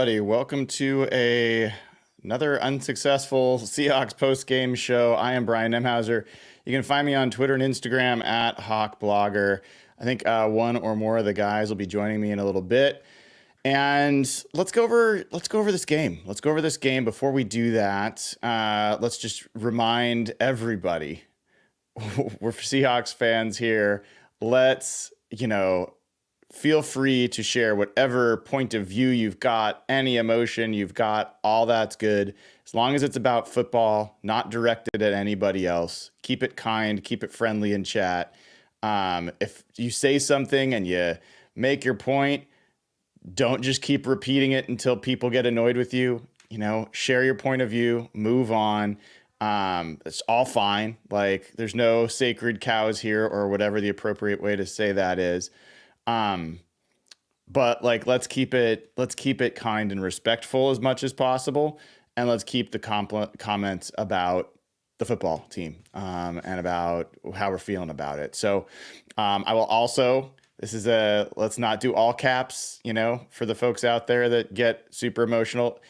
everybody. Welcome to another unsuccessful Seahawks post-game show. I am Brian Nemhauser. You can find me on Twitter and Instagram at HawkBlogger. I think one or more of the guys will be joining me in a little bit. And let's go over this game. Let's go over this game. Before we do that, let's just remind everybody, we're Seahawks fans here. Let's, feel free to share whatever point of view you've got, any emotion you've got, all that's good. As long as it's about football, not directed at anybody else. Keep it kind, keep it friendly in chat. If you say something and you make your point, don't just keep repeating it until people get annoyed with you. Share your point of view, move on. It's all fine. Like, there's no sacred cows here, or whatever the appropriate way to say that is. But let's keep it kind and respectful as much as possible. And let's keep the comments about the football team, and about how we're feeling about it. So, I will also, let's not do all caps, for the folks out there that get super emotional.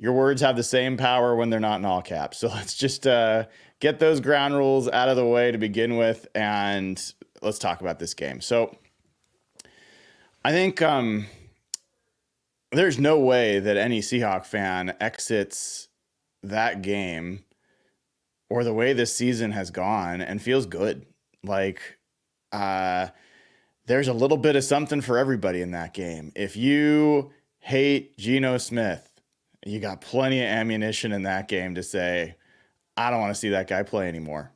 Your words have the same power when they're not in all caps. So let's just, get those ground rules out of the way to begin with. And let's talk about this game. So, I think there's no way that any Seahawk fan exits that game or the way this season has gone and feels good. There's a little bit of something for everybody in that game. If you hate Geno Smith, you got plenty of ammunition in that game to say, I don't want to see that guy play anymore.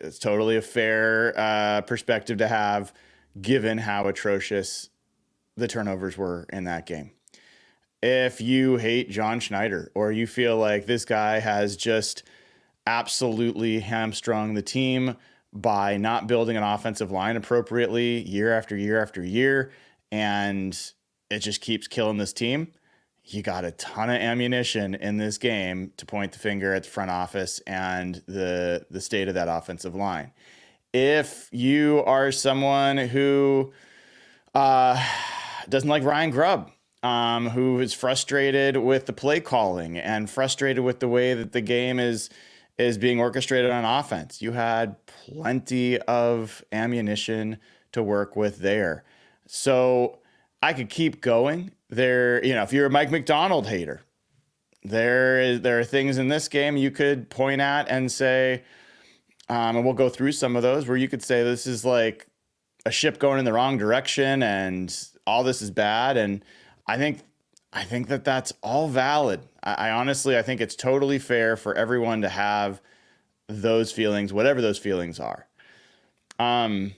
It's totally a fair perspective to have, given how atrocious the turnovers were in that game. If you hate John Schneider, or you feel like this guy has just absolutely hamstrung the team by not building an offensive line appropriately year after year after year, and it just keeps killing this team, you got a ton of ammunition in this game to point the finger at the front office and the state of that offensive line. If you are someone who doesn't like Ryan Grubb, who is frustrated with the play calling and frustrated with the way that the game is being orchestrated on offense, you had plenty of ammunition to work with there. So I could keep going there. If you're a Mike McDonald hater, there are things in this game you could point at and say, and we'll go through some of those, where you could say this is like a ship going in the wrong direction and all this is bad. And I think that that's all valid. I honestly think it's totally fair for everyone to have those feelings, whatever those feelings are. I'll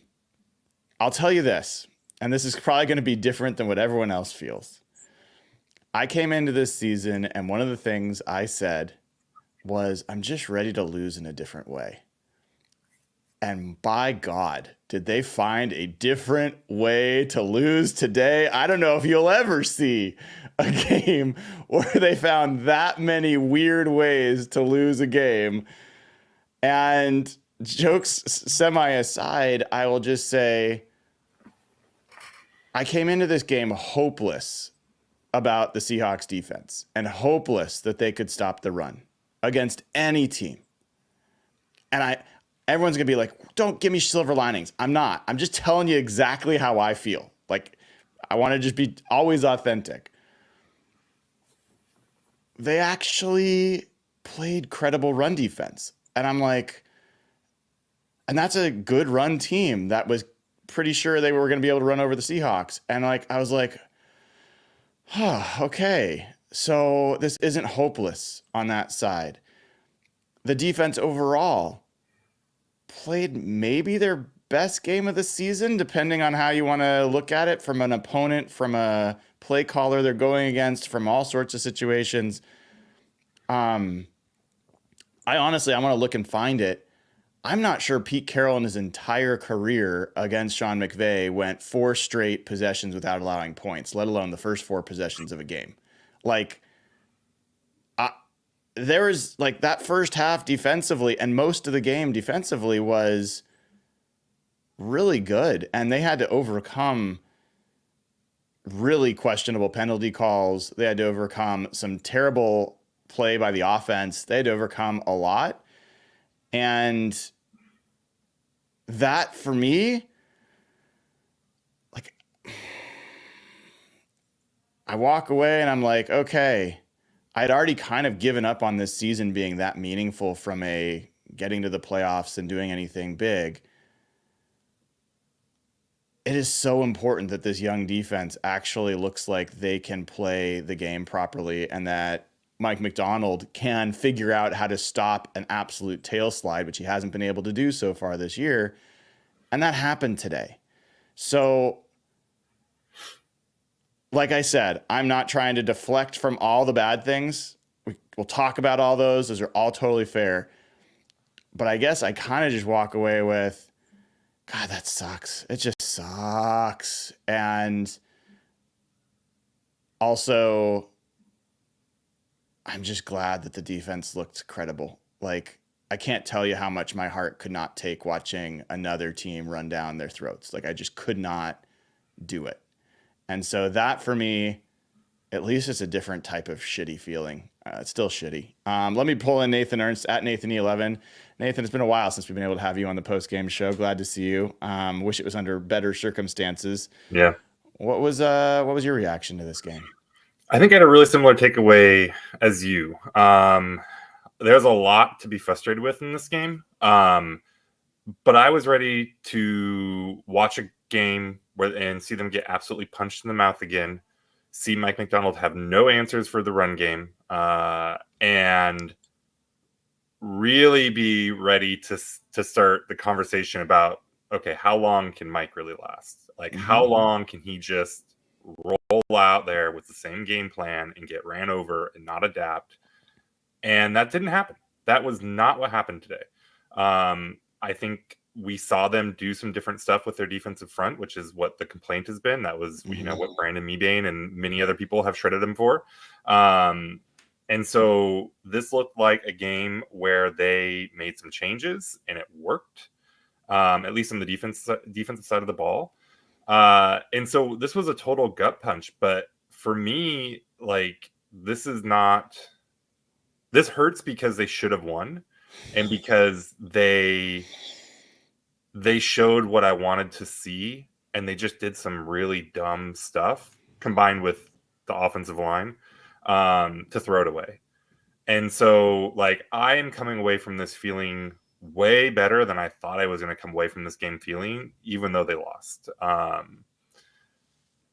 tell you this, and this is probably going to be different than what everyone else feels. I came into this season, and one of the things I said was, I'm just ready to lose in a different way. And by God, did they find a different way to lose today? I don't know if you'll ever see a game where they found that many weird ways to lose a game. And jokes semi aside, I will just say, I came into this game hopeless about the Seahawks defense and hopeless that they could stop the run against any team. And everyone's going to be like, don't give me silver linings. I'm not. I'm just telling you exactly how I feel. I want to just be always authentic. They actually played credible run defense. And I'm like, and that's a good run team that was pretty sure they were going to be able to run over the Seahawks. And I was like, okay, so this isn't hopeless on that side. The defense overall played maybe their best game of the season, depending on how you want to look at it, from an opponent, from a play caller they're going against, from all sorts of situations. I want to look and find it. I'm not sure Pete Carroll in his entire career against Sean McVay went 4 straight possessions without allowing points, let alone the first 4 possessions of a game. There was that first half defensively, and most of the game defensively was really good. And they had to overcome really questionable penalty calls. They had to overcome some terrible play by the offense. They had to overcome a lot. And that for me, like, I walk away and I'm like, okay, I'd already kind of given up on this season being that meaningful from a getting to the playoffs and doing anything big. It is so important that this young defense actually looks like they can play the game properly and that Mike McDonald can figure out how to stop an absolute tail slide, which he hasn't been able to do so far this year. And that happened today. So, like I said, I'm not trying to deflect from all the bad things. We'll talk about all those. Those are all totally fair. But I guess I kind of just walk away with, God, that sucks. It just sucks. And also, I'm just glad that the defense looked credible. Like, I can't tell you how much my heart could not take watching another team run down their throats. Like, I just could not do it. And so that for me, at least it's a different type of shitty feeling. It's still shitty. Let me pull in Nathan Ernst at NathanE11. Nathan, it's been a while since we've been able to have you on the post-game show. Glad to see you. Wish it was under better circumstances. Yeah. What was your reaction to this game? I think I had a really similar takeaway as you. There's a lot to be frustrated with in this game. But I was ready to watch a game and see them get absolutely punched in the mouth again, see Mike McDonald have no answers for the run game, and really be ready to start the conversation about, okay, how long can Mike really last? Like, how long can he just roll out there with the same game plan and get ran over and not adapt? And that didn't happen. That was not what happened today. I think we saw them do some different stuff with their defensive front, which is what the complaint has been. That was, what Brandon Mebane and many other people have shredded them for. And so this looked like a game where they made some changes and it worked, at least on the defensive side of the ball. And so this was a total gut punch. But for me, like, this hurts because they should have won. And because they showed what I wanted to see, and they just did some really dumb stuff combined with the offensive line to throw it away. And so, like, I am coming away from this feeling way better than I thought I was going to come away from this game feeling, even though they lost.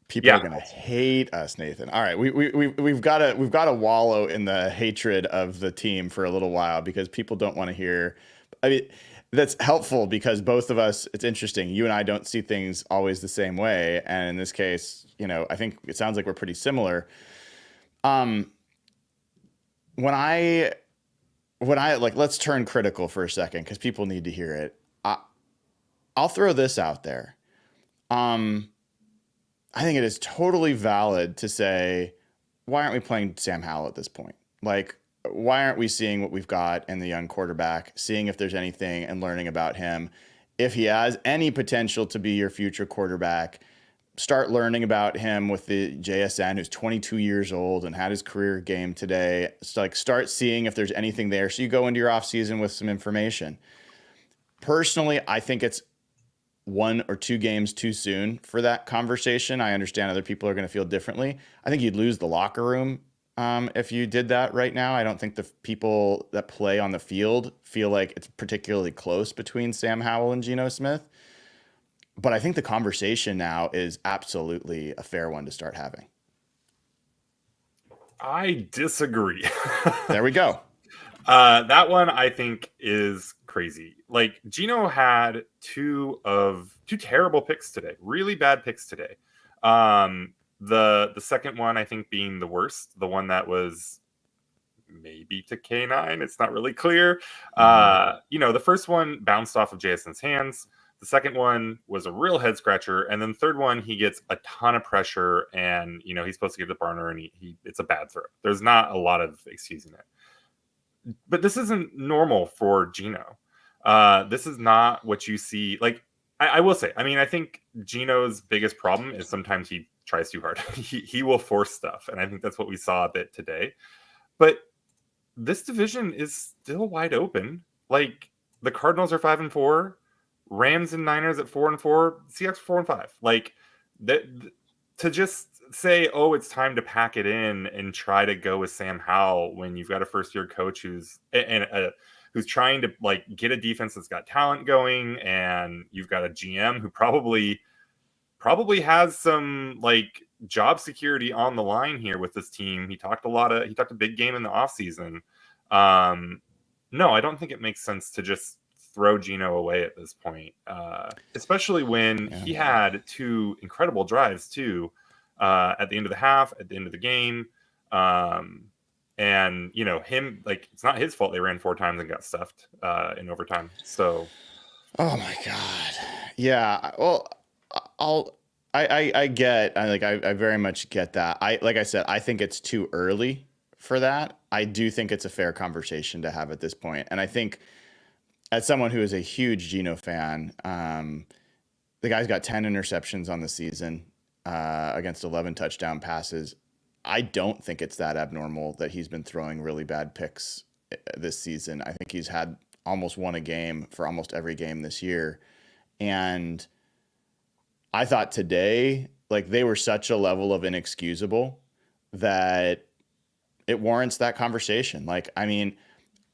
People are gonna hate us, Nathan. All right, we've got to wallow in the hatred of the team for a little while because people don't want to hear. I mean, that's helpful because both of us. It's interesting. You and I don't see things always the same way, and in this case, I think it sounds like we're pretty similar. When I like, let's turn critical for a second because people need to hear it. I'll throw this out there. I think it is totally valid to say, why aren't we playing Sam Howell at this point? Like, why aren't we seeing what we've got in the young quarterback, seeing if there's anything and learning about him? If he has any potential to be your future quarterback, start learning about him with the JSN, who's 22 years old and had his career game today. It's like, start seeing if there's anything there. So you go into your offseason with some information. Personally, I think it's 1 or 2 games too soon for that conversation. I understand other people are going to feel differently. I think you'd lose the locker room if you did that right now. I don't think the people that play on the field feel like it's particularly close between Sam Howell and Geno Smith. But I think the conversation now is absolutely a fair one to start having. I disagree. There we go. That one I think is crazy. Like, Geno had two terrible picks today, really bad picks today. The second one I think being the worst, the one that was maybe to K9. It's not really clear. The first one bounced off of JSN's hands. The second one was a real head scratcher, and then the third one he gets a ton of pressure, and he's supposed to get the burner, and it's a bad throw. There's not a lot of excusing it. But this isn't normal for Geno. This is not what you see. Like, I will say, I mean, I think Geno's biggest problem is sometimes he tries too hard. He will force stuff, and I think that's what we saw a bit today. But this division is still wide open. Like, the Cardinals are 5-4, Rams and Niners at 4-4, Seahawks 4-5. Like, that, to just say, oh, it's time to pack it in and try to go with Sam Howell when you've got a first-year coach who's trying to like get a defense that's got talent going, and you've got a GM who probably has some like job security on the line here with this team. He talked a big game in the offseason. No, I don't think it makes sense to just throw Geno away at this point, especially when he had 2 incredible drives too, at the end of the half, at the end of the game. And him, like, it's not his fault they ran 4 times and got stuffed in overtime. So, oh my God, yeah. Well, I very much get that. Like I said, I think it's too early for that. I do think it's a fair conversation to have at this point, and I think as someone who is a huge Geno fan, the guy's got 10 interceptions on the season against 11 touchdown passes. I don't think it's that abnormal that he's been throwing really bad picks this season. I think he's had almost won a game for almost every game this year. And I thought today, like, they were such a level of inexcusable that it warrants that conversation. Like, I mean,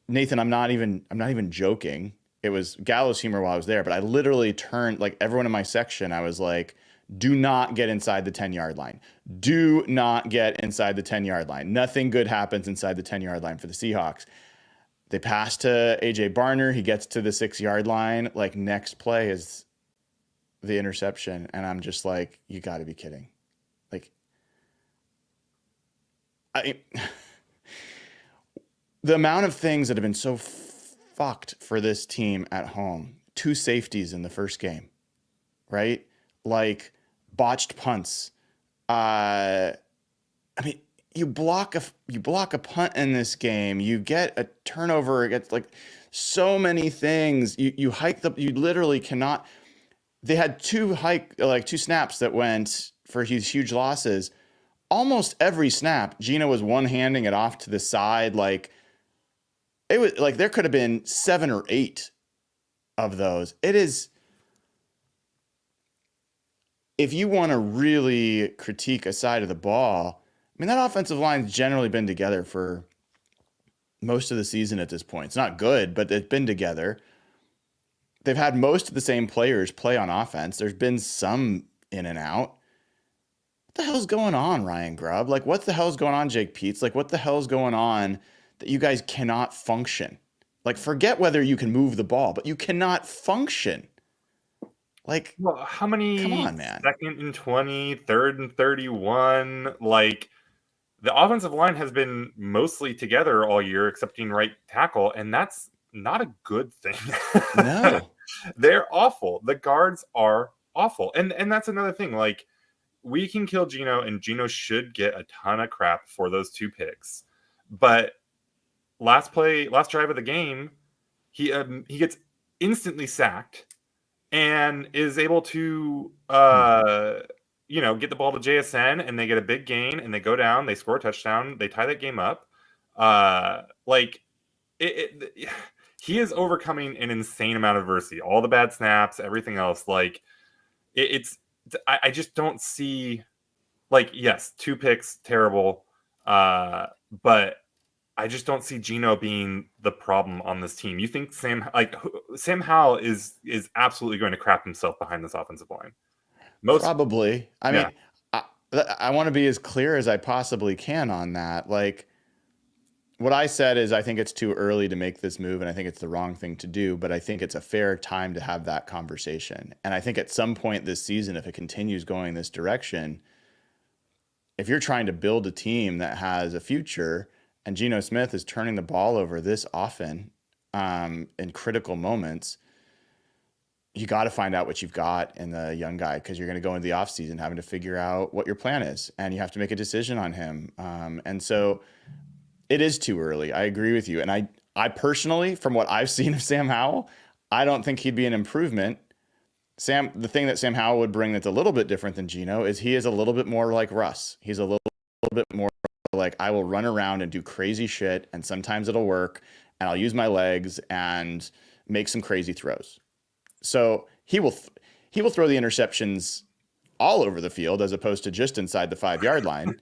Nathan, I'm not even joking. It was gallows humor while I was there, but I literally turned, like, everyone in my section, I was like, do not get inside the 10-yard line. Do not get inside the 10-yard line. Nothing good happens inside the 10-yard line for the Seahawks. They pass to A.J. Barner. He gets to the 6-yard line. Like, next play is the interception. And I'm just like, you got to be kidding. Like, the amount of things that have been so fucked for this team at home. 2 safeties in the first game, right? Like, botched punts. I mean, you block a punt in this game. You get a turnover. It gets, like, so many things. You literally cannot. They had 2 snaps that went for huge losses. Almost every snap, Geno was one-handing it off to the side. Like, it was like there could have been 7 or 8 of those. It is. If you want to really critique a side of the ball, I mean, that offensive line's generally been together for most of the season at this point. It's not good, but it's been together. They've had most of the same players play on offense. There's been some in and out. What the hell's going on, Ryan Grubb? Like, what the hell's going on, Jake Peets? Like, what the hell's going on that you guys cannot function? Like, forget whether you can move the ball, but you cannot function. Like, well, how many? Come on, man. 2nd and 20, 3rd and 31. Like, the offensive line has been mostly together all year, excepting right tackle, and that's not a good thing. No. They're awful. The guards are awful. And that's another thing. Like, we can kill Geno, and Geno should get a ton of crap for those 2 picks. But last drive of the game, he gets instantly sacked and is able to get the ball to JSN, and they get a big gain, and they go down, they score a touchdown, they tie that game up. He is overcoming an insane amount of adversity, all the bad snaps, everything else. Like, I just don't see, like, yes, 2 picks, terrible, but I just don't see Geno being the problem on this team. You think Sam Howell is absolutely going to crap himself behind this offensive line? Probably. I mean, I want to be as clear as I possibly can on that. Like, what I said is I think it's too early to make this move, and I think it's the wrong thing to do, but I think it's a fair time to have that conversation. And I think at some point this season, if it continues going this direction, if you're trying to build a team that has a future, and Geno Smith is turning the ball over this often in critical moments, you got to find out what you've got in the young guy, because you're going to go into the offseason having to figure out what your plan is, and you have to make a decision on him. And so it is too early. I agree with you. And I personally, from what I've seen of Sam Howell, I don't think he'd be an improvement The thing that Sam Howell would bring that's a little bit different than Geno is he is a little bit more like Russ. He's a little bit more like I will run around and do crazy shit, and sometimes it'll work, and I'll use my legs and make some crazy throws. So he will throw the interceptions all over the field as opposed to just inside the 5 yard line.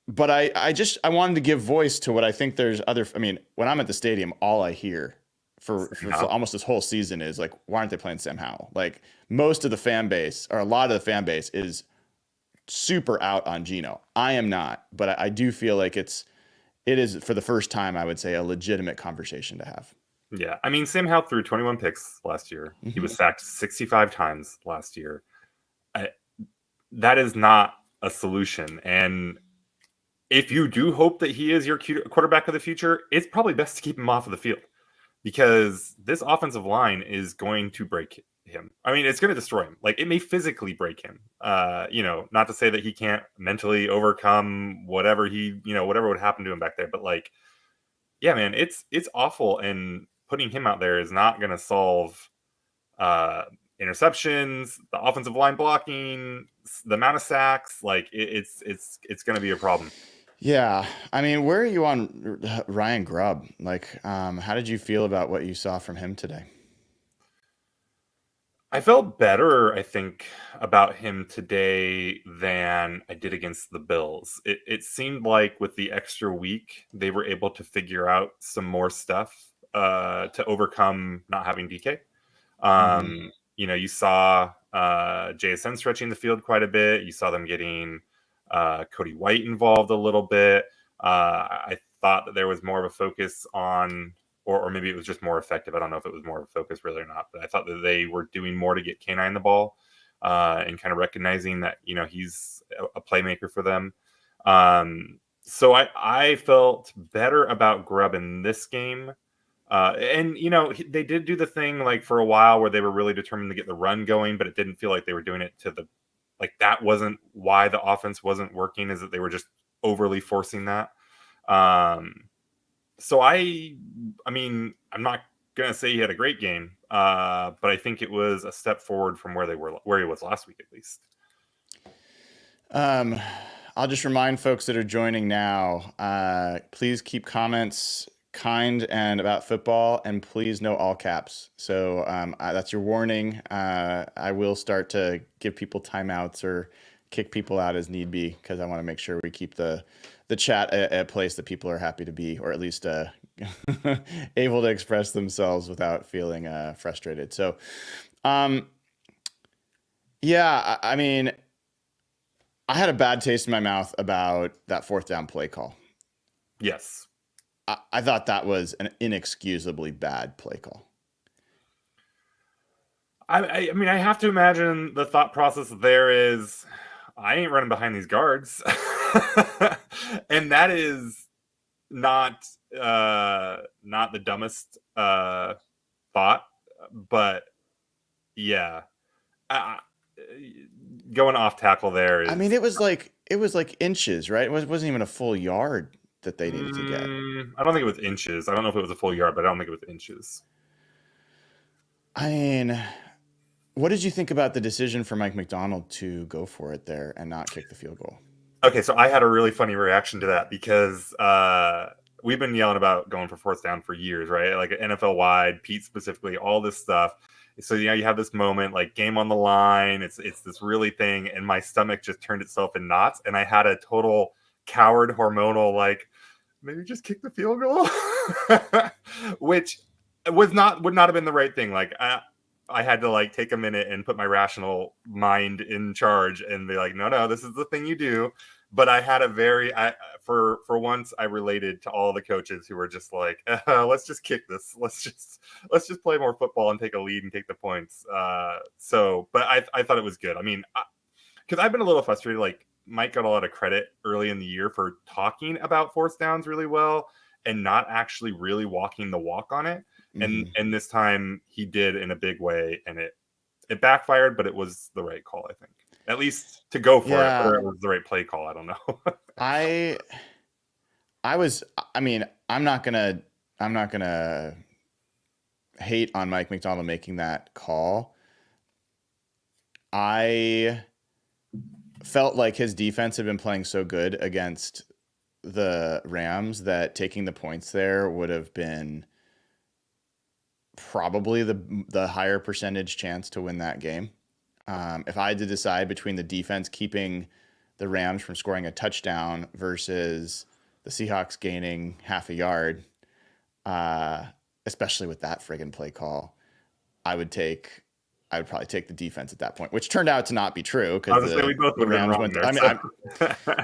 But I wanted to give voice to what I think there's other. I mean, when I'm at the stadium, all I hear for almost this whole season is like, why aren't they playing Sam Howell? Like most of the fan base or a lot of the fan base is super out on Geno. I am not, but I do feel like it is for the first time, I would say, a legitimate conversation to have. Yeah, I mean, Sam Howell threw 21 picks last year. Mm-hmm. He was sacked 65 times last year. That is not a solution. And if you do hope that he is your quarterback of the future, it's probably best to keep him off of the field because this offensive line is going to break him. I mean, it's going to destroy him. Like, it may physically break him. Not to say that he can't mentally overcome whatever whatever would happen to him back there. But like, yeah, man, it's awful. And putting him out there is not going to solve interceptions, the offensive line blocking, the amount of sacks. Like, it's going to be a problem. Yeah, I mean, where are you on Ryan Grubb? Like, how did you feel about what you saw from him today? I felt better, I think, about him today than I did against the Bills. It seemed like with the extra week, they were able to figure out some more stuff to overcome not having DK. You saw JSN stretching the field quite a bit. You saw them getting Cody White involved a little bit. I thought that there was more of a focus on, or maybe it was just more effective. I don't know if it was more of a focus really or not, but I thought that they were doing more to get K9 the ball and kind of recognizing that, he's a playmaker for them. So I felt better about Grubb in this game. They did do the thing like for a while where they were really determined to get the run going, but it didn't feel like they were doing it that wasn't why the offense wasn't working, is that they were just overly forcing that. So I mean, I'm not going to say he had a great game, but I think it was a step forward from where he was last week, at least. I'll just remind folks that are joining now, please keep comments kind and about football, and please no all caps. So that's your warning. I will start to give people timeouts or kick people out as need be, because I want to make sure we keep the chat a place that people are happy to be, or at least able to express themselves without feeling frustrated. So, yeah, I mean, I had a bad taste in my mouth about that 4th down play call. Yes. I thought that was an inexcusably bad play call. I mean, I have to imagine the thought process there is, I ain't running behind these guards. And that is not the dumbest thought, but yeah, going off tackle there is. I mean, it was like inches, right? It wasn't even a full yard that they needed to get. I don't think it was inches. I don't know if it was a full yard, but I don't think it was inches. I mean, what did you think about the decision for Mike Macdonald to go for it there and not kick the field goal? Okay, so I had a really funny reaction to that because we've been yelling about going for 4th down for years, right? Like NFL wide, Pete specifically, all this stuff. So you have this moment, like game on the line. It's this really thing, and my stomach just turned itself in knots, and I had a total coward hormonal like, maybe just kick the field goal, which would not have been the right thing. Like I had to like take a minute and put my rational mind in charge and be like, no, this is the thing you do. But I had for once I related to all the coaches who were just like, let's just kick this. Let's just play more football and take a lead and take the points. But I thought it was good. I mean, because I've been a little frustrated. Like Mike got a lot of credit early in the year for talking about 4th downs really well and not actually really walking the walk on it. And this time he did in a big way, and it backfired, but it was the right call, I think. At least to go for it, whether it was the right play call, I don't know. I'm not gonna hate on Mike McDonald making that call. I felt like his defense had been playing so good against the Rams that taking the points there would have been probably the higher percentage chance to win that game. If I had to decide between the defense keeping the Rams from scoring a touchdown versus the Seahawks gaining half a yard, especially with that friggin' play call, I would probably take the defense at that point, which turned out to not be true because we both the would have been Rams wrong went. there. I mean,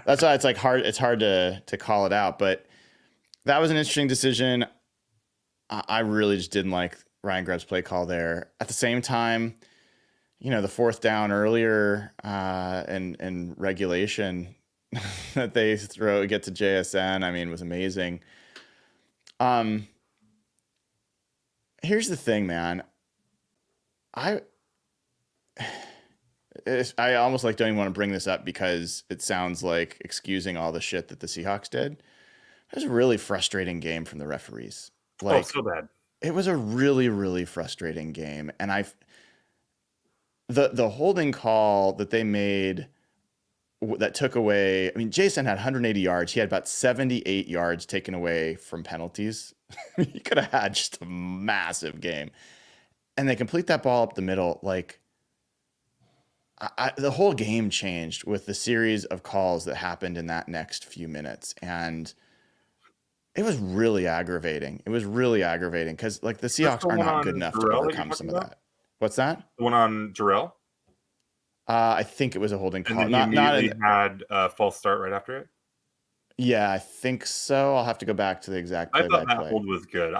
that's why it's like hard. It's hard to call it out, but that was an interesting decision. I really just didn't like Ryan Grubb's play call there. At the same time, the fourth down earlier in regulation that they get to JSN, I mean, was amazing. Here's the thing, man. I almost like don't even want to bring this up because it sounds like excusing all the shit that the Seahawks did. It was a really frustrating game from the referees. So bad. It was a really, really frustrating game. And the holding call that they made that took away, I mean, Jason had 180 yards. He had about 78 yards taken away from penalties. He could have had just a massive game. And they complete that ball up the middle. Like, the whole game changed with the series of calls that happened in that next few minutes. And it was really aggravating. It was really aggravating because, like, the Seahawks are not good enough to overcome some of that. What's that? The one on Jarrell? I think it was a holding call. And then he had a false start right after it? Yeah, I think so. I'll have to go back to the exact play. I thought that hold was good.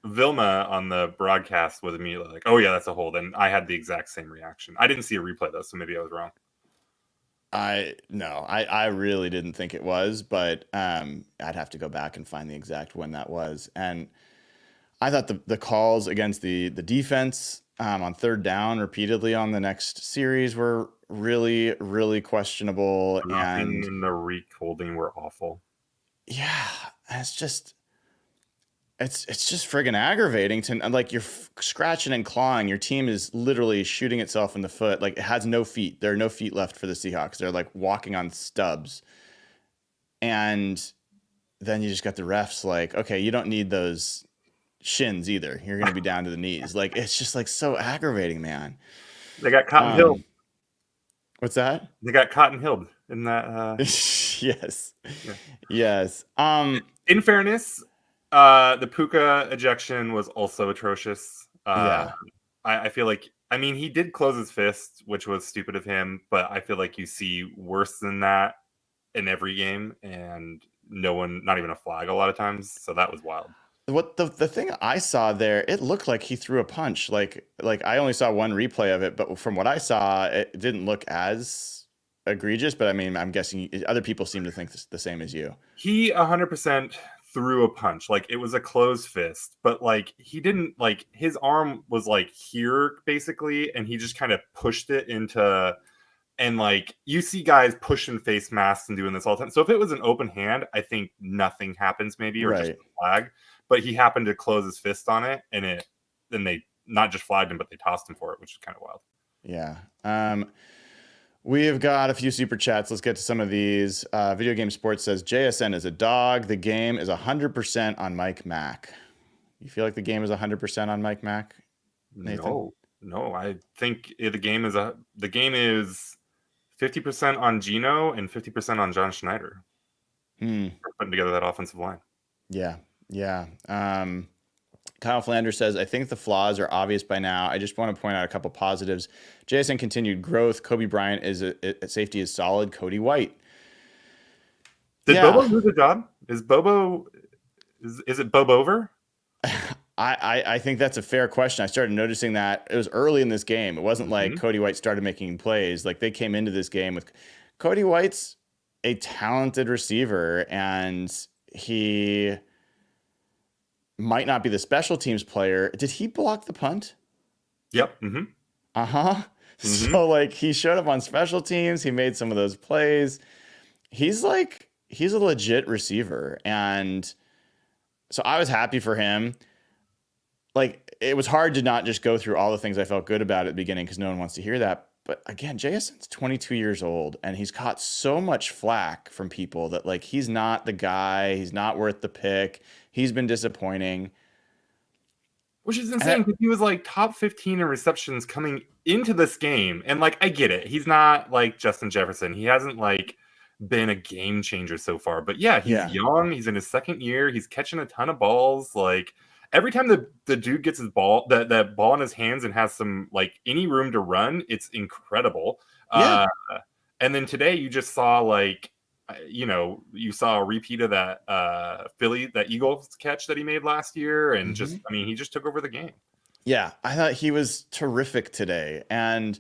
Vilma on the broadcast was immediately like, "Oh yeah, that's a hold," and I had the exact same reaction. I didn't see a replay though, so maybe I was wrong. I really didn't think it was, but I'd have to go back and find the exact when that was. And I thought the calls against the defense on third down repeatedly on the next series were really, really questionable. And the Reek holding were awful. Yeah, it's just friggin' aggravating to, like, you're scratching and clawing. Your team is literally shooting itself in the foot. Like, it has no feet. There are no feet left for the Seahawks. They're like walking on stubs. And then you just got the refs like, okay, you don't need those shins either. You're going to be down to the knees. Like, it's just like so aggravating, man. They got Cotton Hill. What's that? They got Cotton Hill in that. Yes. Yeah. Yes. In fairness, the Puka ejection was also atrocious. Yeah. I feel like, I mean, he did close his fist, which was stupid of him, but I feel like you see worse than that in every game, and not even a flag a lot of times. So that was wild. What the thing I saw there, it looked like he threw a punch. Like I only saw one replay of it, but from what I saw, it didn't look as egregious. But I mean, I'm guessing other people seem to think the same as you. He 100% threw a punch. Like, it was a closed fist, but like, he didn't, like, his arm was like here basically, and he just kind of pushed it into, and like, you see guys pushing face masks and doing this all the time. So if it was an open hand, I think nothing happens maybe, or just a flag. But he happened to close his fist on it, and then they not just flagged him, but they tossed him for it, which is kind of wild. Yeah. We've got a few super chats. Let's get to some of these. Video Game Sports says, JSN is a dog. The game is 100% on Mike Mack. You feel like the game is 100% on Mike Mack, Nathan? No. I think the game is 50% on Geno and 50% on John Schneider. For putting together that offensive line. Yeah. Kyle Flanders says, I think the flaws are obvious by now. I just want to point out a couple positives. JSN continued growth. Kobe Bryant at safety is solid. Cody White. Did Bobo lose a job? Is it Bobo over? I think that's a fair question. I started noticing that it was early in this game. It wasn't like Cody White started making plays. Like, they came into this game with Cody White's a talented receiver, and he might not be the special teams player. Did he block the punt? Yep. So, like, he showed up on special teams. He made some of those plays. He's a legit receiver. And so I was happy for him. like it was hard to not just go through all the things I felt good about at the beginning because no one wants to hear that. But again, JSN's 22 years old and he's caught so much flack from people that like he's not the guy, he's not worth the pick, he's been disappointing. Which is And insane because he was like top 15 in receptions coming into this game. And like, I get it. He's not like Justin Jefferson. He hasn't like been a game changer so far. But yeah, he's yeah, young. He's in his second year. He's catching a ton of balls. Like every time the dude gets his ball, that ball in his hands and has some like any room to run, it's incredible. yeah. And then today you just saw like, you saw a repeat of that that Eagles catch that he made last year, and Mm-hmm. he just took over the game. Yeah, I thought he was terrific today. And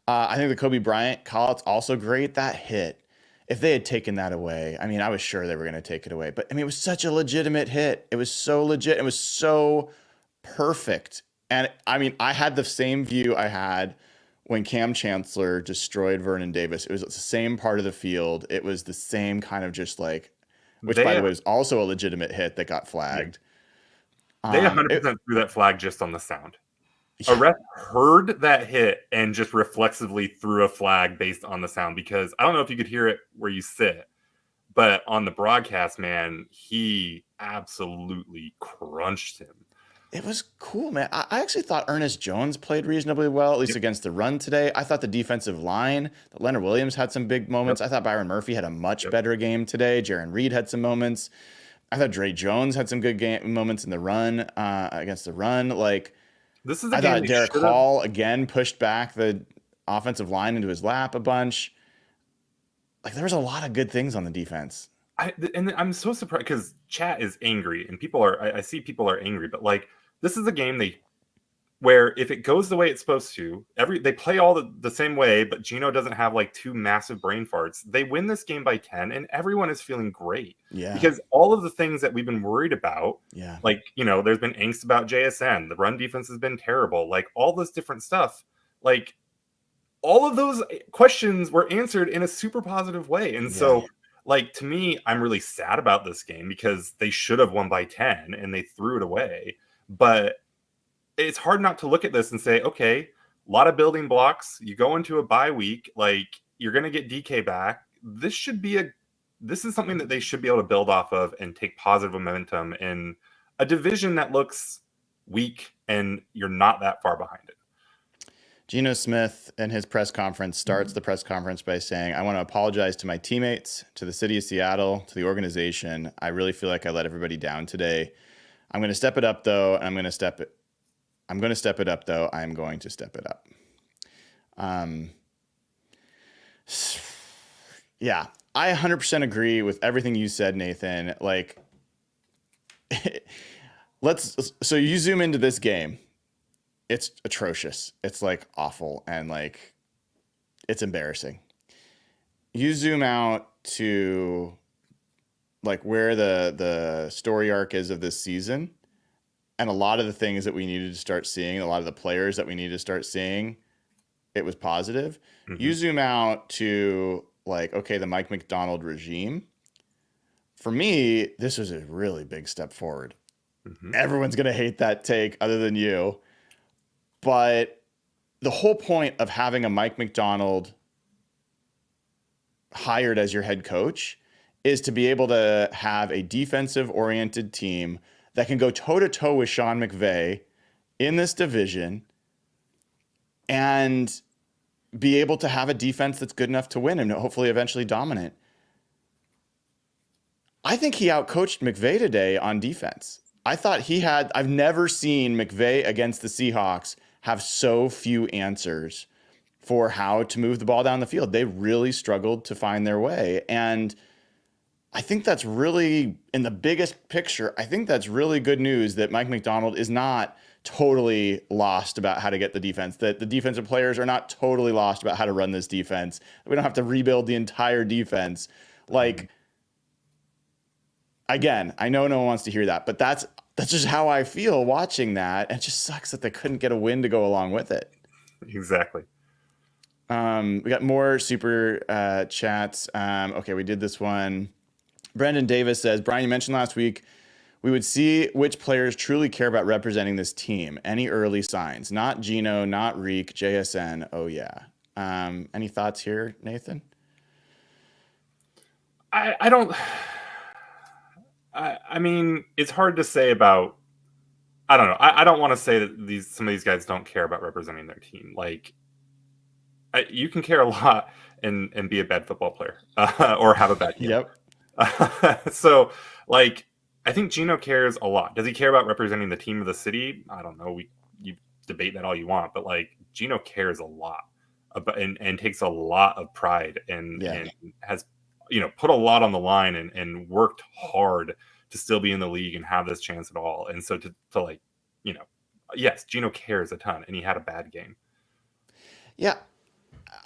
I think the Kobe Bryant call out's also great. That hit, if they had taken that away, I mean, I was sure they were going to take it away. But I mean, it was such a legitimate hit. It was so legit. It was so perfect. And I mean, I had the same view I had when Cam Chancellor destroyed Vernon Davis. It was the same part of the field. It was the same kind of just like, which by They the way was also a legitimate hit that got flagged. they 100% threw that flag just on the sound. A ref heard that hit and just reflexively threw a flag based on the sound, because I don't know if you could hear it where you sit, but on the broadcast, man, he absolutely crunched him. It was cool, man. I actually thought Ernest Jones played reasonably well, at least against the run today. I thought the defensive line, that Leonard Williams had some big moments. I thought Byron Murphy had a much better game today. Jaron Reed had some moments. I thought Dre Jones had some good moments in the run, against the run. Like, This is a I game thought they Derek should have. Hall again pushed back the offensive line into his lap a bunch. Like, there was a lot of good things on the defense. And I'm so surprised because chat is angry and people are. I see people are angry, but like this is a game where if it goes the way it's supposed to, they play all the same way, but Geno doesn't have like two massive brain farts. They win this game by 10, and everyone is feeling great. Yeah. Because all of the things that we've been worried about, Yeah. like there's been angst about JSN, the run defense has been terrible, like all this different stuff, like all of those questions were answered in a super positive way. And so like to me, I'm really sad about this game because they should have won by 10 and they threw it away. But it's hard not to look at this and say, okay, a lot of building blocks. You go into a bye week, like you're going to get DK back. This is something that they should be able to build off of and take positive momentum in a division that looks weak and you're not that far behind it. Geno Smith in his press conference starts the press conference by saying, I want to apologize to my teammates, to the city of Seattle, to the organization. I really feel like I let everybody down today. I'm going to step it up though. I'm going to step it up though. I'm going to step it up. Yeah, I 100% agree with everything you said, Nathan. Like, so you zoom into this game. It's atrocious. It's like awful and like it's embarrassing. You zoom out to like where the story arc is of this season, and a lot of the things that we needed to start seeing, a lot of the players that we needed to start seeing, it was positive. Mm-hmm. You zoom out to like, okay, the Mike Macdonald regime. For me, this was a really big step forward. Mm-hmm. Everyone's going to hate that take other than you. But the whole point of having a Mike Macdonald hired as your head coach is to be able to have a defensive-oriented team that can go toe-to-toe with Sean McVay in this division and be able to have a defense that's good enough to win and hopefully eventually dominant. I think he outcoached McVay today on defense. I thought I've never seen McVay against the Seahawks have so few answers for how to move the ball down the field. They really struggled to find their way. And I think that's really, in the biggest picture, I think that's really good news that Mike Macdonald is not totally lost about how to get the defense, that the defensive players are not totally lost about how to run this defense. We don't have to rebuild the entire defense. Like, again, I know no one wants to hear that, but that's just how I feel watching that. And it just sucks that they couldn't get a win to go along with it. Exactly. We got more super chats. Okay, we did this one. Brandon Davis says, Brian, you mentioned last week We would see which players truly care about representing this team. Any early signs? Not Geno, not Reek, JSN. Oh yeah. Any thoughts here, Nathan? I don't. I mean, it's hard to say about. I don't know. I don't want to say that some of these guys don't care about representing their team. Like, you can care a lot and be a bad football player or have a bad game. Yep. So, like, I think Geno cares a lot. Does he care about representing the team of the city? I don't know. You debate that all you want, but like, Geno cares a lot about and takes a lot of pride and has put a lot on the line and worked hard to still be in the league and have this chance at all. And so to like, yes, Geno cares a ton, and he had a bad game. Yeah.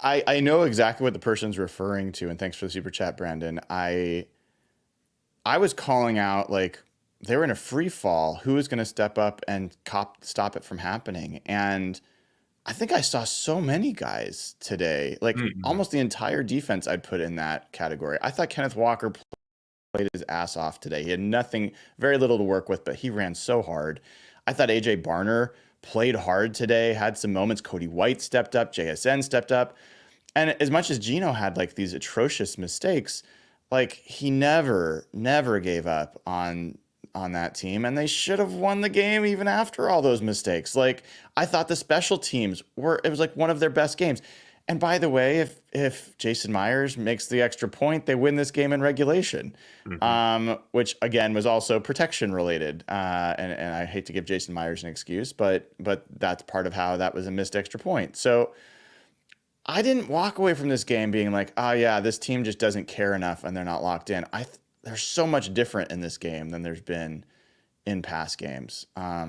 I know exactly what the person's referring to, and thanks for the super chat, Brandon. I was calling out, like, they were in a free fall. Who was going to step up and stop it from happening? And I think I saw so many guys today, like almost the entire defense I'd put in that category. I thought Kenneth Walker played his ass off today. He had very little to work with, but he ran so hard. I thought AJ Barner played hard today, had some moments. Cody White stepped up, JSN stepped up. And as much as Geno had like these atrocious mistakes, like he never gave up on that team, and they should have won the game even after all those mistakes. Like, I thought the special teams it was like one of their best games. And by the way, if Jason Myers makes the extra point, they win this game in regulation, which again was also protection related. And I hate to give Jason Myers an excuse, but that's part of how that was a missed extra point. So I didn't walk away from this game being like, oh yeah, this team just doesn't care enough and they're not locked in. There's so much different in this game than there's been in past games. I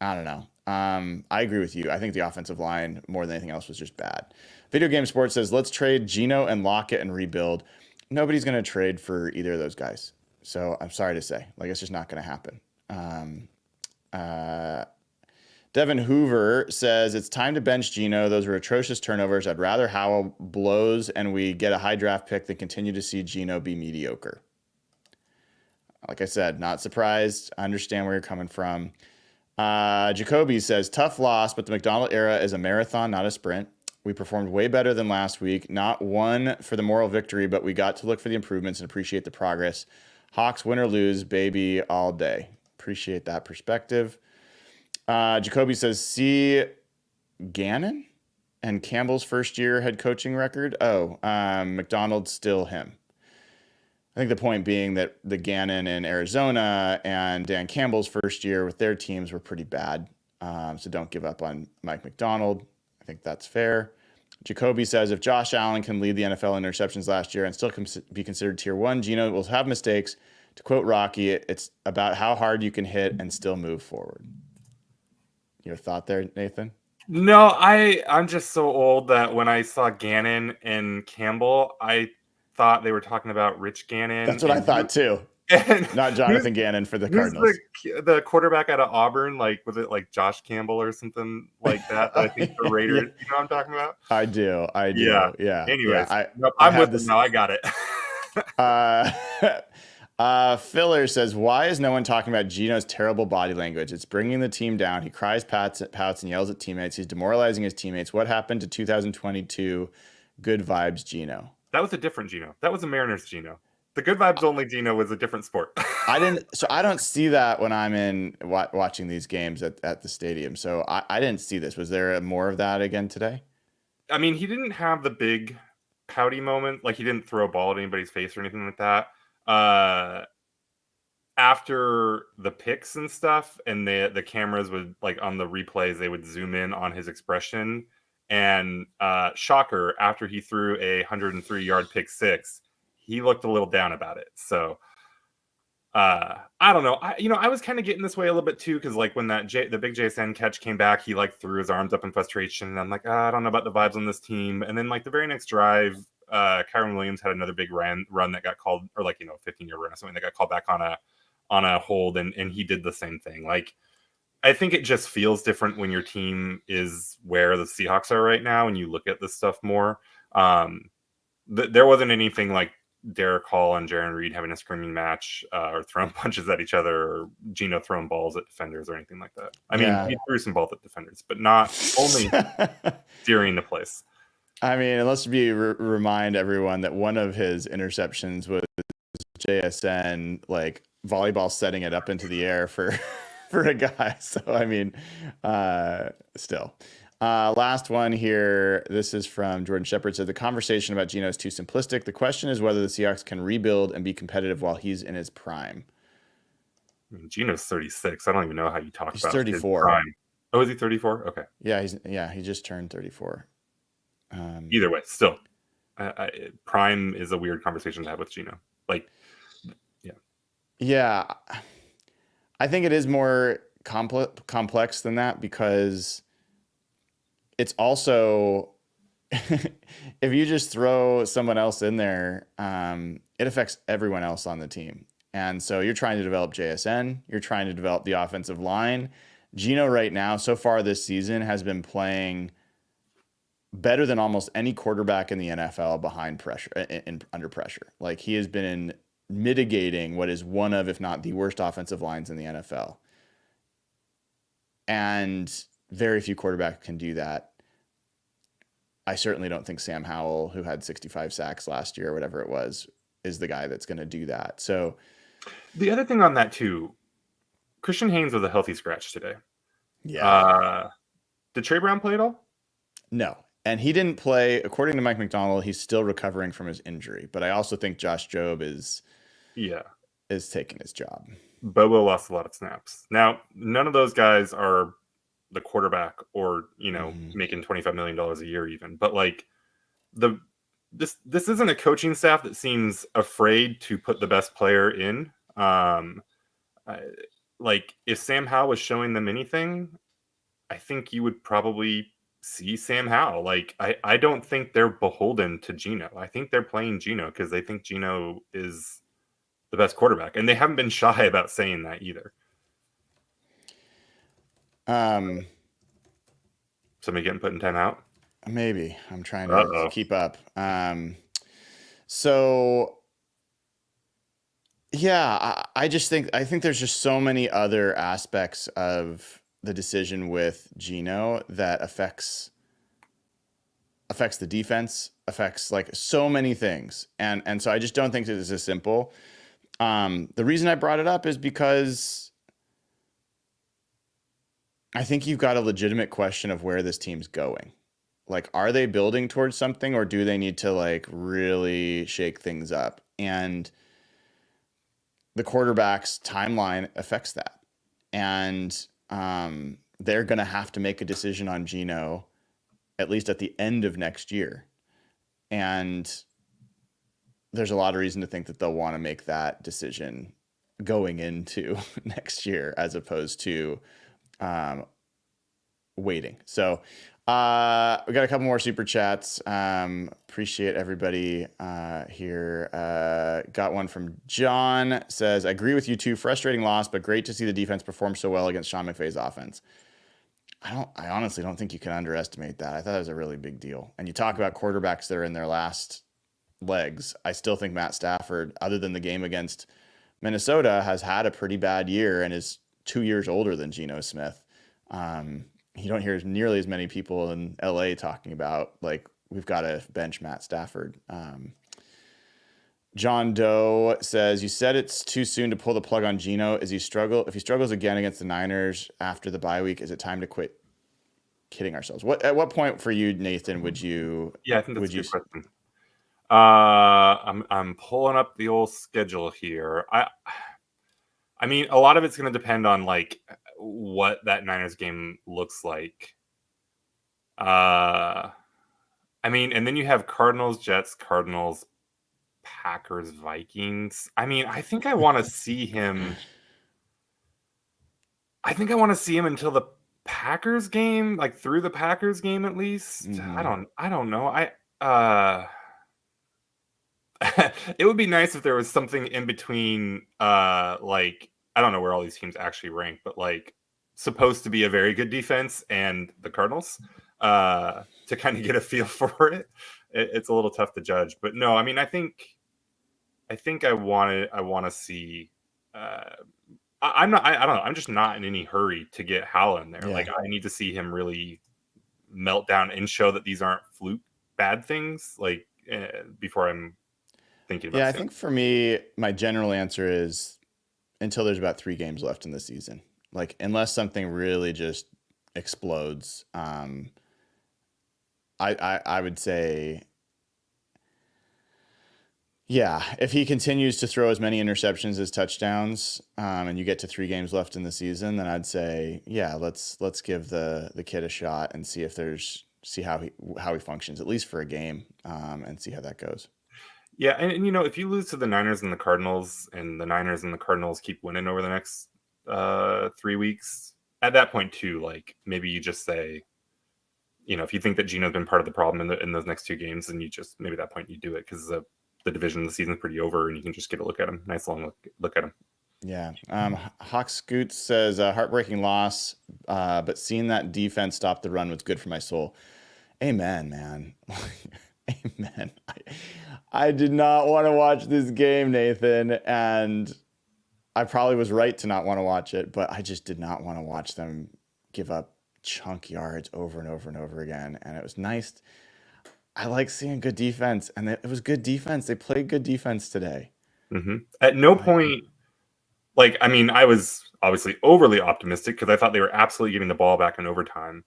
don't know. I agree with you. I think the offensive line, more than anything else, was just bad. Video Game Sports says, let's trade Geno and Lockett and rebuild. Nobody's going to trade for either of those guys. So I'm sorry to say, like, it's just not going to happen. Devin Hoover says, it's time to bench Geno. Those were atrocious turnovers. I'd rather Howell blows and we get a high draft pick than continue to see Geno be mediocre. Like I said, not surprised. I understand where you're coming from. Jacoby says, tough loss, but the McDonald era is a marathon, not a sprint. We performed way better than last week. Not one for the moral victory, but we got to look for the improvements and appreciate the progress. Hawks, win or lose, baby, all day. Appreciate that perspective. Jacoby says, see Gannon and Campbell's first year head coaching record. McDonald's still him. I think the point being that the Gannon in Arizona and Dan Campbell's first year with their teams were pretty bad. So don't give up on Mike McDonald. I think that's fair. Jacoby says, if Josh Allen can lead the NFL in interceptions last year and still be considered tier 1, Geno will have mistakes. To quote Rocky, it's about how hard you can hit and still move forward. Your thought there, Nathan? No, I'm just so old that when I saw Gannon and Campbell, I thought they were talking about Rich Gannon. That's what I thought too. Not Jonathan Gannon for the Cardinals. The quarterback out of Auburn, like, was it like Josh Campbell or something like that? I think the Raiders. Yeah. You know what I'm talking about? I do. Yeah. Anyways, I'm with them now. I got it. Filler says, why is no one talking about Geno's terrible body language? It's bringing the team down. He cries, pouts, and yells at teammates. He's demoralizing his teammates. What happened to 2022? Good vibes, Geno. That was a different Geno. That was a Mariners Geno. The good vibes only Geno was a different sport. I don't see that when I'm in watching these games at the stadium. So I didn't see this. Was there more of that again today? I mean, he didn't have the big pouty moment. Like, he didn't throw a ball at anybody's face or anything like that. After the picks and stuff, and the cameras would, like, on the replays, they would zoom in on his expression. And shocker, after he threw a 103-yard pick six, he looked a little down about it. So I don't know. I was kind of getting this way a little bit too, because like when the big JSN catch came back, he like threw his arms up in frustration, and I'm like, I don't know about the vibes on this team. And then like the very next drive, Kyron Williams had another big run that got called, or like 15-year run or something that got called back on a hold, and he did the same thing. Like, I think it just feels different when your team is where the Seahawks are right now, and you look at this stuff more. There wasn't anything like Derek Hall and Jaron Reed having a screaming match or throwing punches at each other, or Geno throwing balls at defenders or anything like that. I mean, he threw some balls at defenders, but not only steering the place. I mean, and let's remind everyone that one of his interceptions was JSN like volleyball setting it up into the air for a guy. So I mean, still. Last one here. This is from Jordan Shepard. Said the conversation about Geno is too simplistic. The question is whether the Seahawks can rebuild and be competitive while he's in his prime. I mean, Geno's 36. I don't even know how you talk He's about 34. His prime. Oh, is he 34? Okay. Yeah, he just turned 34. Either way, still, prime is a weird conversation to have with Geno. Like, yeah, I think it is more complex than that, because it's also if you just throw someone else in there, it affects everyone else on the team. And so you're trying to develop JSN, you're trying to develop the offensive line. Geno right now, so far this season, has been playing better than almost any quarterback in the NFL behind pressure, under pressure. Like, he has been mitigating what is one of, if not the worst offensive lines in the NFL. And very few quarterbacks can do that. I certainly don't think Sam Howell, who had 65 sacks last year or whatever it was, is the guy that's going to do that. So the other thing on that too, Christian Haynes was a healthy scratch today. Yeah. Did Trey Brown play at all? No. And he didn't play. According to Mike McDonald, he's still recovering from his injury. But I also think Josh Jobe is taking his job. Bobo lost a lot of snaps. Now, none of those guys are the quarterback or, making $25 million a year even. But like this isn't a coaching staff that seems afraid to put the best player in. Like, if Sam Howell was showing them anything, I think you would probably see Sam Howell. Like, I don't think they're beholden to Geno. I think they're playing Geno because they think Geno is the best quarterback, and they haven't been shy about saying that either. Somebody getting put in timeout? Maybe. I'm trying to keep up. So yeah, I think there's just so many other aspects of the decision with Geno that affects the defense, affects like so many things. And so I just don't think that it's as simple. The reason I brought it up is because I think you've got a legitimate question of where this team's going. Like, are they building towards something, or do they need to like really shake things up? And the quarterback's timeline affects that. And they're going to have to make a decision on Geno at least at the end of next year. And there's a lot of reason to think that they'll want to make that decision going into next year as opposed to waiting. So we got a couple more super chats. Appreciate everybody here. Got one from John. Says, I agree with you too. Frustrating loss, but great to see the defense perform so well against Sean McVay's offense. I honestly don't think you can underestimate that. I thought it was a really big deal. And you talk about quarterbacks that are in their last legs. I still think Matt Stafford, other than the game against Minnesota, has had a pretty bad year and is 2 years older than Geno Smith. You don't hear nearly as many people in LA talking about, like, we've got to bench Matt Stafford. John Doe says, you said it's too soon to pull the plug on Geno. If he struggles again against the Niners after the bye week, is it time to quit kidding ourselves? At what point for you, Nathan, would you? Yeah, I think that's a good question. I'm pulling up the old schedule here. I mean, a lot of it's going to depend on like what that Niners game looks like. I mean, and then you have Cardinals, Jets, Cardinals, Packers, Vikings. I mean, I think I want to see him. I think I want to see him until the Packers game, like through the Packers game at least. Mm-hmm. I don't know. It would be nice if there was something in between, like, I don't know where all these teams actually rank, but like supposed to be a very good defense and the Cardinals, to kind of get a feel for it. It's a little tough to judge, but no, I mean, I think I think I want to see. I'm not. I don't know. I'm just not in any hurry to get Hal in there. Yeah. Like I need to see him really melt down and show that these aren't fluke bad things. Like before I'm thinking Yeah, about I Sam. think for me, my general answer is until there's about 3 games left in the season. Like unless something really just explodes, I would say, yeah, if he continues to throw as many interceptions as touchdowns, and you get to 3 games left in the season, then I'd say, yeah, let's give the kid a shot and see how he functions at least for a game, and see how that goes. Yeah, and if you lose to the Niners and the Cardinals, and the Niners and the Cardinals keep winning over the next 3 weeks, at that point too, like maybe you just say, if you think that Geno's been part of the problem in those next 2 games, then you just maybe at that point you do it because the division, the season's pretty over, and you can just get a look at him, nice long look at him. Yeah. Hawk Scoots says, heartbreaking loss, but seeing that defense stop the run was good for my soul. Amen, man. Amen. I did not want to watch this game, Nathan, and I probably was right to not want to watch it, but I just did not want to watch them give up chunk yards over and over and over again. And it was nice. I like seeing good defense, and it was good defense. They played good defense today. At no point, I was obviously overly optimistic because I thought they were absolutely getting the ball back in overtime.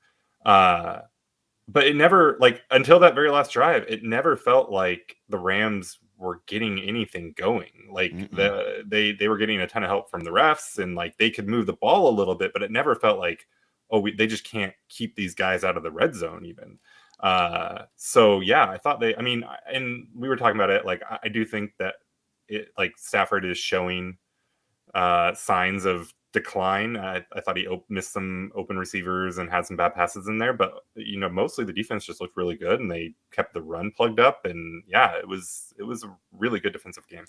But it never, until that very last drive, it never felt like the Rams were getting anything going. Like they were getting a ton of help from the refs, and like they could move the ball a little bit, but it never felt like, they just can't keep these guys out of the red zone even. So yeah, I thought and we were talking about it. Like I do think that Stafford is showing signs of decline. I thought he missed some open receivers and had some bad passes in there, but mostly the defense just looked really good, and they kept the run plugged up. And yeah, it was a really good defensive game.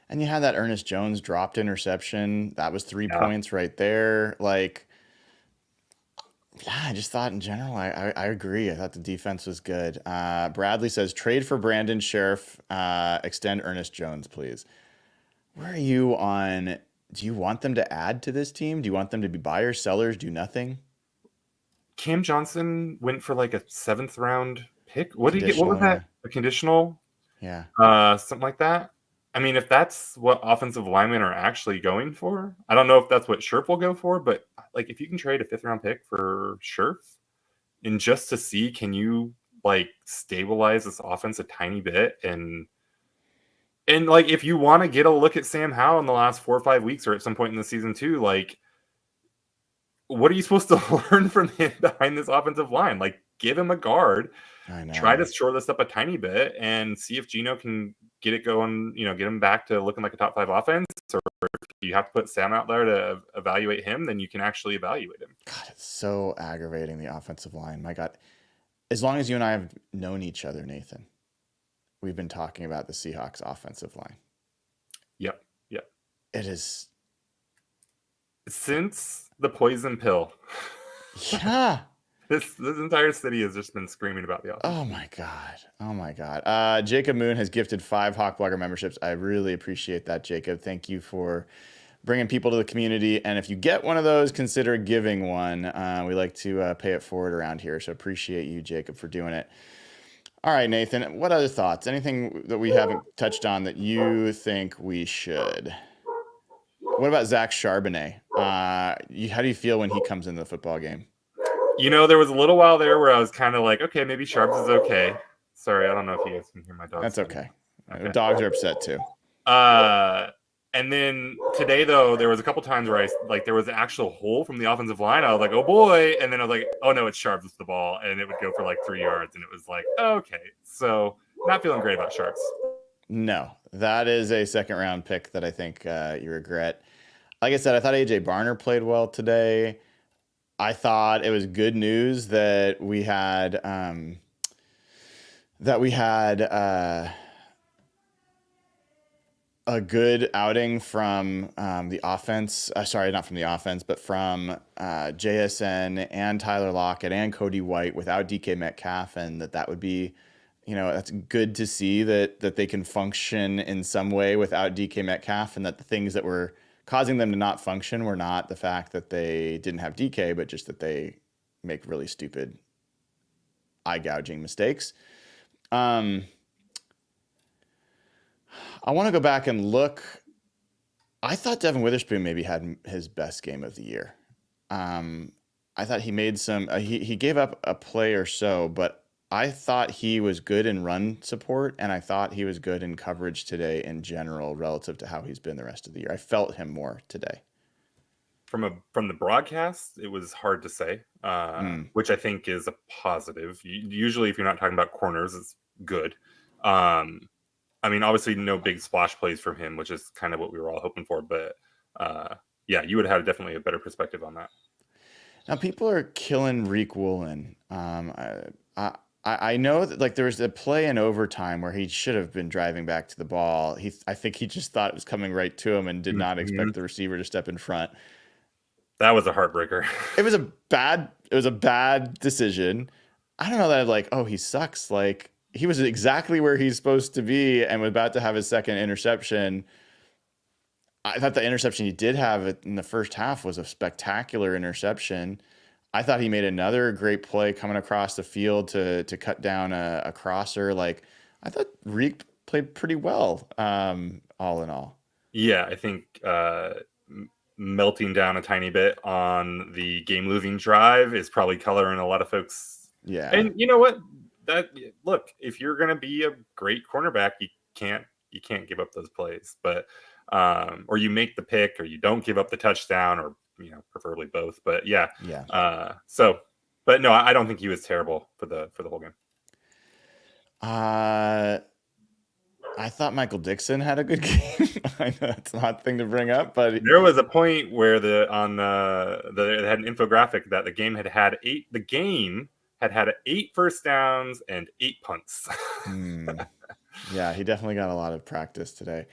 And you had that Ernest Jones dropped interception. That was 3 points right there. Like, yeah, I just thought in general, I agree. I thought the defense was good. Bradley says, trade for Brandon Sheriff, extend Ernest Jones, please. Where are you on? Do you want them to add to this team? Do you want them to be buyers, sellers, do nothing? Cam Johnson went for like a 7th round pick. What did he get? What was Conditional, that? A conditional? yeah. Something like that. I mean, if that's what offensive linemen are actually going for, I don't know if that's what Scherf will go for, but like if you can trade a 5th round pick for Scherf, and just to see, can you stabilize this offense a tiny bit, and like if you want to get a look at Sam Howell in the last 4 or 5 weeks, or at some point in the season too, like what are you supposed to learn from him behind this offensive line? Like give him a guard, I know. try to shore this up a tiny bit, and see if Geno can get it going, get him back to looking like a top 5 offense. Or if you have to put Sam out there to evaluate him, then you can actually evaluate him. God, it's so aggravating, the offensive line. My God. As long as you and I have known each other, Nathan, we've been talking about the Seahawks offensive line. Yep. It is. Since the poison pill. Yeah. This entire city has just been screaming about the offense. Oh my God. Jacob Moon has gifted 5 Hawk Blogger memberships. I really appreciate that, Jacob. Thank you for bringing people to the community. And if you get one of those, consider giving one. We like to pay it forward around here. So appreciate you, Jacob, for doing it. All right, Nathan, what other thoughts? Anything that we haven't touched on that you think we should? What about Zach Charbonnet? How do you feel when he comes into the football game? There was a little while there where I was kind of like, okay, maybe Sharps is okay. Sorry, I don't know if you guys can hear my dogs. That's okay. The dogs are upset too. And then today, though, there was a couple times where there was an actual hole from the offensive line. I was like, oh boy. And then I was like, oh no, it's Sharps with the ball. And it would go for 3 yards. And it was like, okay. So not feeling great about Sharps. No, that is a 2nd round pick that I think you regret. Like I said, I thought AJ Barner played well today. I thought it was good news that we had a good outing from the offense. Sorry, not from the offense, but from JSN and Tyler Lockett and Cody White without DK Metcalf, and that would be, that's good to see that they can function in some way without DK Metcalf, and that the things that were causing them to not function were not the fact that they didn't have DK, but just that they make really stupid eye gouging mistakes. I want to go back and look. I thought Devin Witherspoon maybe had his best game of the year. I thought he made some. He gave up a play or so, but I thought he was good in run support, and I thought he was good in coverage today in general relative to how he's been the rest of the year. I felt him more today. From the broadcast, it was hard to say, which I think is a positive. Usually, if you're not talking about corners, it's good. I mean, obviously, no big splash plays from him, which is kind of what we were all hoping for. But yeah, you would have had definitely a better perspective on that. Now, people are killing Reek Woolen. I know that like there was a play in overtime where he should have been driving back to the ball. I think he just thought it was coming right to him and did not expect the receiver to step in front. That was a heartbreaker. It was a bad decision. I don't know that like, oh, he sucks. Like he was exactly where he's supposed to be and was about to have his second interception. I thought the interception he did have in the first half was a spectacular interception. I thought he made another great play coming across the field to cut down a crosser. Like I thought Reek played pretty well, all in all. Yeah, I think melting down a tiny bit on the game-losing drive is probably coloring a lot of folks. Yeah, and you know what? Look, if you're going to be a great cornerback, you can't give up those plays, but or you make the pick, or you don't give up the touchdown, or preferably both. But yeah. But no, I don't think he was terrible for the whole game. I thought Michael Dixon had a good game. I know that's an odd thing to bring up, but there was a point where they had an infographic that the game had 8 first downs and 8 punts. Yeah, he definitely got a lot of practice today.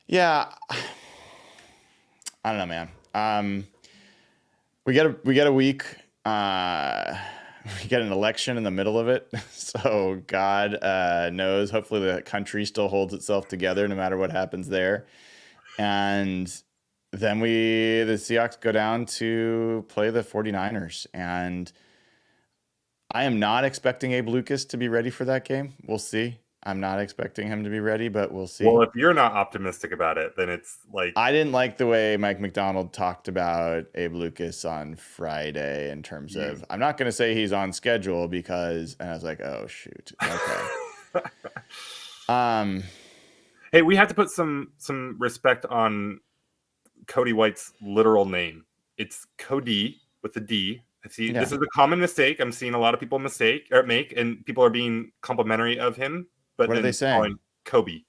Yeah, I don't know, man. We get a week. We get an election in the middle of it, so God knows. Hopefully, the country still holds itself together no matter what happens there. And then the Seahawks go down to play the 49ers, and I am not expecting Abe Lucas to be ready for that game. We'll see. I'm not expecting him to be ready, but we'll see. Well, if you're not optimistic about it, then it's like... I didn't like the way Mike McDonald talked about Abe Lucas on Friday in terms of, I'm not going to say he's on schedule because, and I was like, oh, shoot. Okay. Hey, we have to put some respect on Cody White's literal name. It's Cody with a D. This is a common mistake. I'm seeing a lot of people make, and people are being complimentary of him. But what are they saying? Kobe.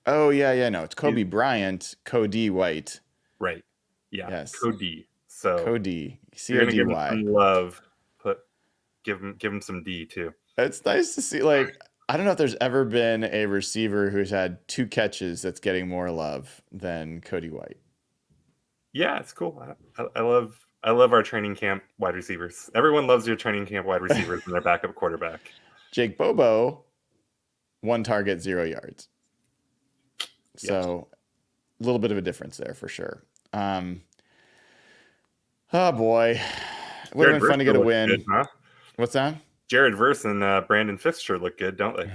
Oh, yeah. No, it's Kobe Bryant, Cody White. Right. Yeah. Yes. Cody. So Cody. You're gonna give him some love. Give him some D too. It's nice to see. Like, I don't know if there's ever been a receiver who's had 2 catches that's getting more love than Cody White. Yeah, it's cool. I love our training camp wide receivers. Everyone loves your training camp wide receivers and their backup quarterback. Jake Bobo, 1 target, 0 yards. So a little bit of a difference there for sure. Oh boy. It would have been fun to get a win. Good, huh? What's that? Jared Verse and Brandon Fisk sure look good, don't they?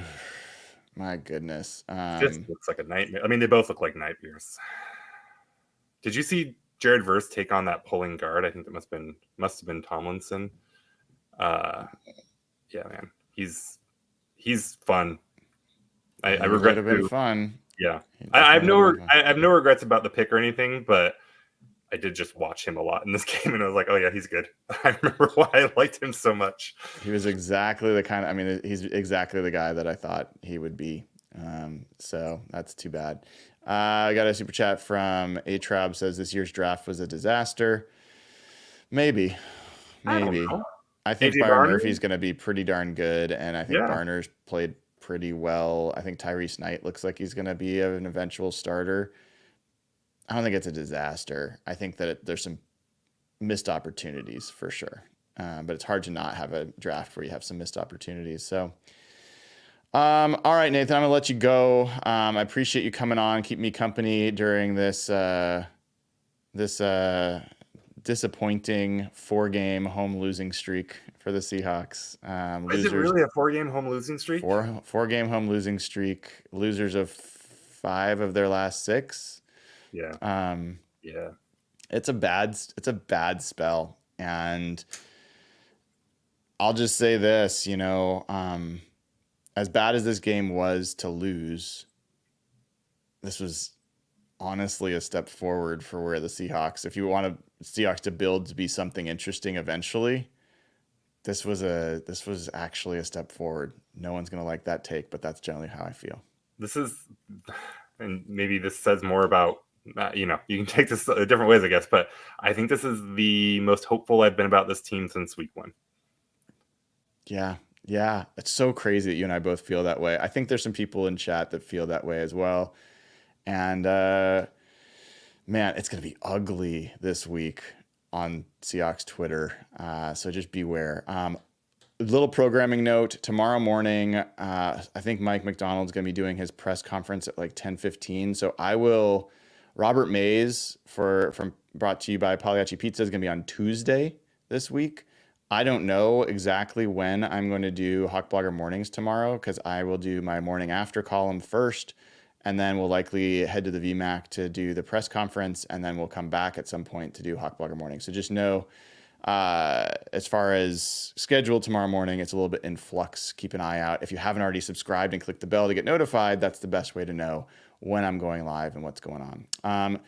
My goodness. Fisk looks like a nightmare. I mean, they both look like nightmares. Did you see Jared Verse take on that pulling guard? I think that must have been Tomlinson. Yeah, man. He's fun. I regret it. Would have been fun. Yeah. I have no regrets about the pick or anything, but I did just watch him a lot in this game, and I was like, oh yeah, he's good. I remember why I liked him so much. He was exactly the kind of, he's exactly the guy that I thought he would be. So that's too bad. I got a super chat from A-Trab, says this year's draft was a disaster. Maybe. I think Byron Murphy's going to be pretty darn good, and I think Barner's played pretty well. I think Tyrese Knight looks like he's going to be an eventual starter. I don't think it's a disaster. I think that there's some missed opportunities for sure. But it's hard to not have a draft where you have some missed opportunities. So All right, Nathan, I'm gonna let you go. I appreciate you coming on, keep me company during this disappointing 4-game home losing streak for the Seahawks. Is it Losers really a 4-game home losing streak? four-game home losing streak. Losers of 5 of their last 6. Yeah. Um, Yeah. it's a bad spell, and I'll just say this, as bad as this game was to lose, this was honestly a step forward for where the Seahawks, if you want Seahawks to build to be something interesting eventually, this was actually a step forward. No one's gonna like that take, but that's generally how I feel. This is, and maybe this says more about, you can take this different ways, I guess, but I think this is the most hopeful I've been about this team since week 1. Yeah, it's so crazy that you and I both feel that way. I think there's some people in chat that feel that way as well. And man, it's gonna be ugly this week on Seahawks Twitter. So just beware. Little programming note: tomorrow morning, I think Mike McDonald's gonna be doing his press conference at like 10:15. So I will. Robert Mays from brought to you by Pagliacci Pizza is gonna be on Tuesday this week. I don't know exactly when I'm going to do Hawk Blogger Mornings tomorrow, because I will do my morning after column first, and then we'll likely head to the VMAC to do the press conference, and then we'll come back at some point to do Hawk Blogger Mornings. So just know, as far as scheduled tomorrow morning, it's a little bit in flux. Keep an eye out. If you haven't already subscribed and clicked the bell to get notified, that's the best way to know when I'm going live and what's going on.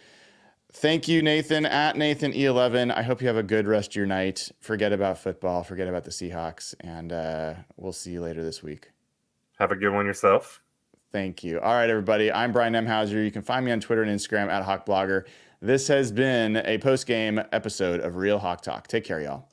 Thank you, Nathan, at NathanE11. I hope you have a good rest of your night. Forget about football. Forget about the Seahawks. And we'll see you later this week. Have a good one yourself. Thank you. All right, everybody. I'm Brian Nemhauser. You can find me on Twitter and Instagram at HawkBlogger. This has been a post-game episode of Real Hawk Talk. Take care, y'all.